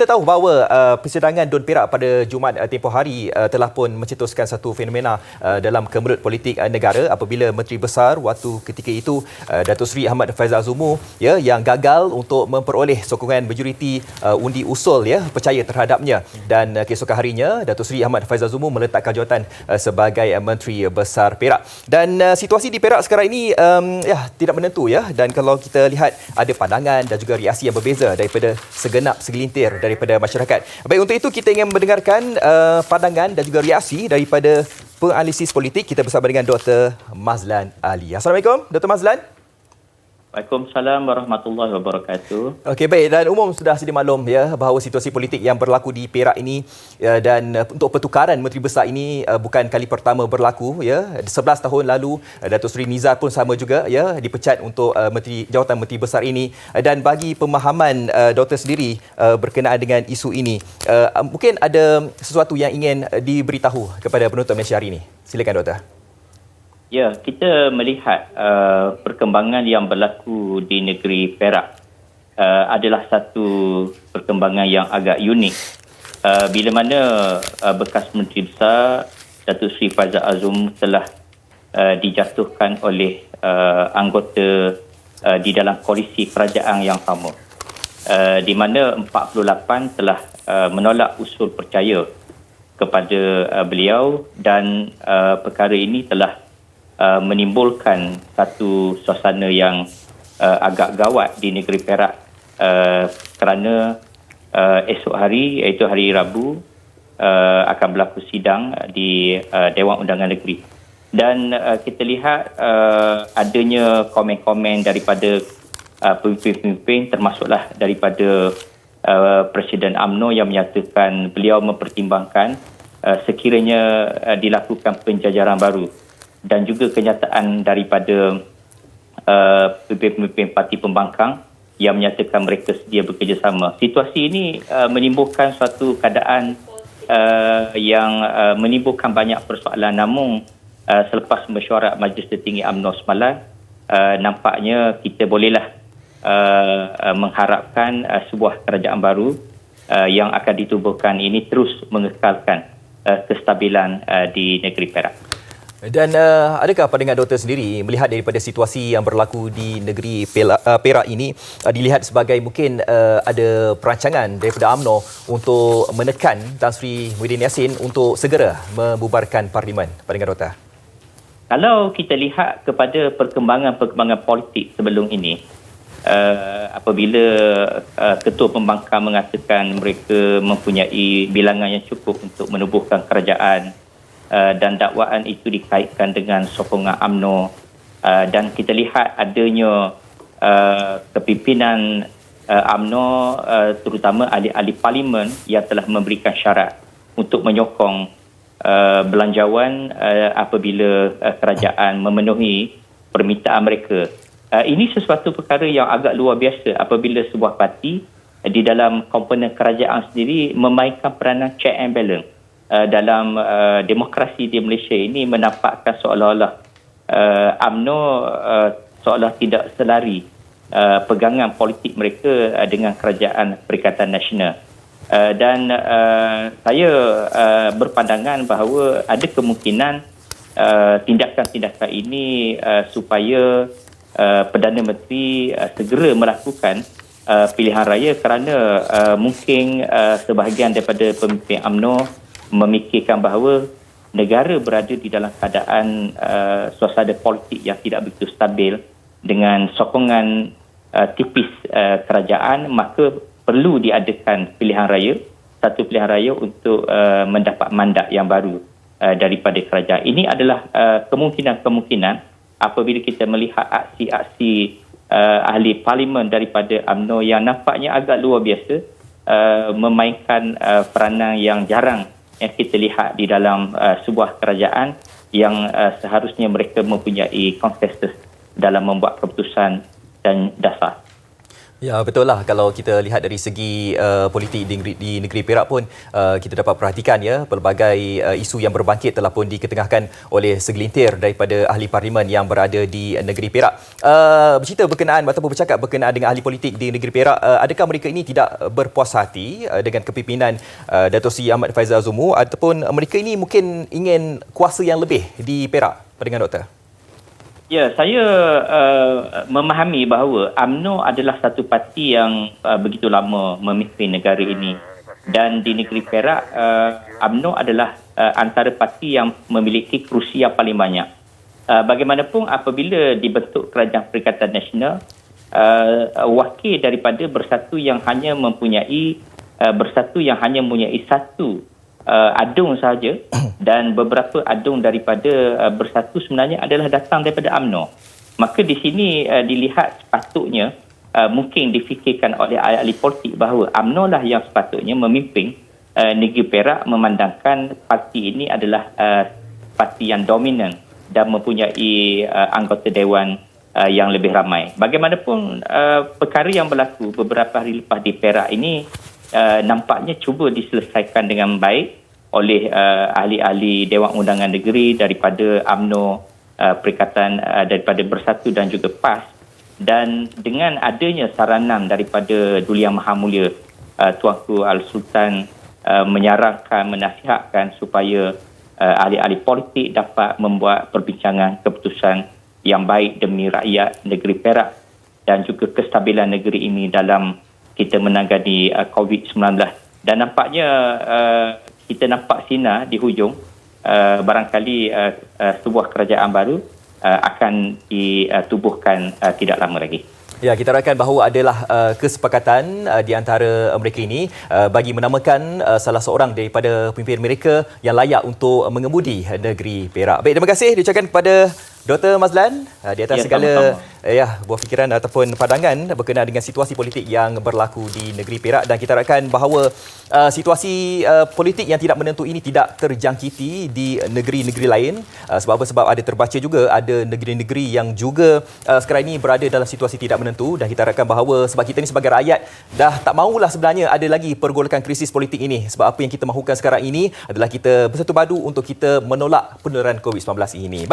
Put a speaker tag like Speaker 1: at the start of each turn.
Speaker 1: Kita tahu bahawa persidangan Dun Perak pada Jumaat tempoh hari telah pun mencetuskan satu fenomena dalam kemelut politik negara apabila Menteri Besar waktu ketika itu Datuk Seri Ahmad Faizal Azumu yang gagal untuk memperoleh sokongan majoriti undi usul percaya terhadapnya, dan keesokan harinya Datuk Seri Ahmad Faizal Azumu meletakkan jawatan sebagai Menteri Besar Perak. Dan situasi di Perak sekarang ini tidak menentu dan kalau kita lihat ada pandangan dan juga reaksi yang berbeza daripada segelintir daripada masyarakat. Baik, untuk itu kita ingin mendengarkan pandangan dan juga reaksi daripada penganalisis politik. Kita bersama dengan Dr. Mazlan Ali. Assalamualaikum, Dr. Mazlan.
Speaker 2: Waalaikumsalam warahmatullahi wabarakatuh.
Speaker 1: Okey, baik, dan umum sudah sedia maklum bahawa situasi politik yang berlaku di Perak ini dan untuk pertukaran Menteri Besar ini bukan kali pertama berlaku 11 tahun lalu Datuk Seri Nizar pun sama juga dipecat untuk jawatan Menteri Besar ini, dan bagi pemahaman doktor sendiri berkenaan dengan isu ini, mungkin ada sesuatu yang ingin diberitahu kepada penonton Malaysia hari ini. Silakan doktor.
Speaker 2: Ya, kita melihat perkembangan yang berlaku di negeri Perak adalah satu perkembangan yang agak unik. Bila mana bekas Menteri Besar Datuk Seri Faizal Azumu telah dijatuhkan oleh anggota di dalam koalisi kerajaan yang sama, di mana 48 telah menolak usul percaya kepada beliau, dan perkara ini telah menimbulkan satu suasana yang agak gawat di negeri Perak kerana esok hari, iaitu hari Rabu, akan berlaku sidang di Dewan Undangan Negeri. Dan kita lihat adanya komen-komen daripada pemimpin-pemimpin, termasuklah daripada Presiden UMNO yang menyatakan beliau mempertimbangkan sekiranya dilakukan penjajaran baru, dan juga kenyataan daripada pemimpin parti pembangkang yang menyatakan mereka sedia bekerjasama. Situasi ini menimbulkan suatu keadaan yang menimbulkan banyak persoalan. Namun selepas mesyuarat Majlis Tertinggi UMNO semalam, nampaknya kita bolehlah mengharapkan sebuah kerajaan baru yang akan ditubuhkan ini terus mengekalkan kestabilan di negeri Perak.
Speaker 1: Dan adakah pandangan doktor sendiri melihat daripada situasi yang berlaku di negeri Perak ini dilihat sebagai mungkin ada perancangan daripada UMNO untuk menekan Tan Sri Muhyiddin Yassin untuk segera membubarkan Parlimen? Pandangan doktor?
Speaker 2: Kalau kita lihat kepada perkembangan politik sebelum ini, apabila ketua pembangkang mengatakan mereka mempunyai bilangan yang cukup untuk menubuhkan kerajaan, dan dakwaan itu dikaitkan dengan sokongan UMNO, dan kita lihat adanya kepimpinan UMNO, terutama ahli-ahli parlimen yang telah memberikan syarat untuk menyokong belanjawan apabila kerajaan memenuhi permintaan mereka. Ini sesuatu perkara yang agak luar biasa apabila sebuah parti di dalam komponen kerajaan sendiri memainkan peranan check and balance. Dalam demokrasi di Malaysia ini menampakkan seolah-olah UMNO seolah tidak selari pegangan politik mereka dengan kerajaan Perikatan Nasional. Dan saya berpandangan bahawa ada kemungkinan tindakan-tindakan ini supaya Perdana Menteri segera melakukan pilihan raya, kerana mungkin sebahagian daripada pemimpin UMNO memikirkan bahawa negara berada di dalam keadaan suasana politik yang tidak begitu stabil dengan sokongan tipis kerajaan, maka perlu diadakan satu pilihan raya untuk mendapat mandat yang baru daripada kerajaan. Ini adalah kemungkinan-kemungkinan apabila kita melihat aksi-aksi ahli parlimen daripada UMNO yang nampaknya agak luar biasa, memainkan peranan yang jarang yang kita lihat di dalam sebuah kerajaan yang seharusnya mereka mempunyai konsensus dalam membuat keputusan dan dasar.
Speaker 1: Ya, betul lah. Kalau kita lihat dari segi politik di negeri Perak pun, kita dapat perhatikan ya, pelbagai isu yang berbangkit telah pun diketengahkan oleh segelintir daripada ahli parlimen yang berada di negeri Perak. Bercerita berkenaan ataupun bercakap berkenaan dengan ahli politik di negeri Perak, adakah mereka ini tidak berpuas hati dengan kepimpinan Dato' Seri Ahmad Faizal Azumu, ataupun mereka ini mungkin ingin kuasa yang lebih di Perak? Pandangan doktor?
Speaker 2: Ya, saya memahami bahawa UMNO adalah satu parti yang begitu lama memimpin negara ini. Dan di negeri Perak, UMNO adalah antara parti yang memiliki kerusi yang paling banyak. Bagaimanapun apabila dibentuk Kerajaan Perikatan Nasional, wakil daripada Bersatu yang hanya mempunyai satu adung sahaja, dan beberapa adung daripada Bersatu sebenarnya adalah datang daripada UMNO. Maka di sini dilihat sepatutnya mungkin difikirkan oleh ahli politik bahawa UMNO lah yang sepatutnya memimpin negeri Perak, memandangkan parti ini adalah parti yang dominan dan mempunyai anggota dewan yang lebih ramai. Bagaimanapun perkara yang berlaku beberapa hari lepas di Perak ini nampaknya cuba diselesaikan dengan baik oleh ahli-ahli Dewan Undangan Negeri daripada UMNO, Perikatan daripada Bersatu dan juga PAS. Dan dengan adanya saranan daripada Duli Yang Maha Mulia Tuanku Al-Sultan menyarankan, menasihatkan supaya ahli-ahli politik dapat membuat perbincangan keputusan yang baik demi rakyat negeri Perak dan juga kestabilan negeri ini dalam kita menangani COVID-19. Dan nampaknya kita nampak sinar di hujung, barangkali sebuah kerajaan baru akan ditubuhkan tidak lama lagi.
Speaker 1: Ya, kita harapkan bahawa adalah kesepakatan di antara mereka ini bagi menamakan salah seorang daripada pemimpin mereka yang layak untuk mengemudi negeri Perak. Baik, terima kasih diucapkan kepada Dr. Mazlan di atas segala buah fikiran ataupun pandangan berkenaan dengan situasi politik yang berlaku di negeri Perak, dan kita harapkan bahawa situasi politik yang tidak menentu ini tidak terjangkiti di negeri-negeri lain. Sebab apa? Sebab ada terbaca juga ada negeri-negeri yang juga sekarang ini berada dalam situasi tidak menentu, dan kita harapkan bahawa sebab kita ni sebagai rakyat dah tak mahulah sebenarnya ada lagi pergolakan krisis politik ini. Sebab apa yang kita mahukan sekarang ini adalah kita bersatu padu untuk kita menolak penularan COVID-19 ini.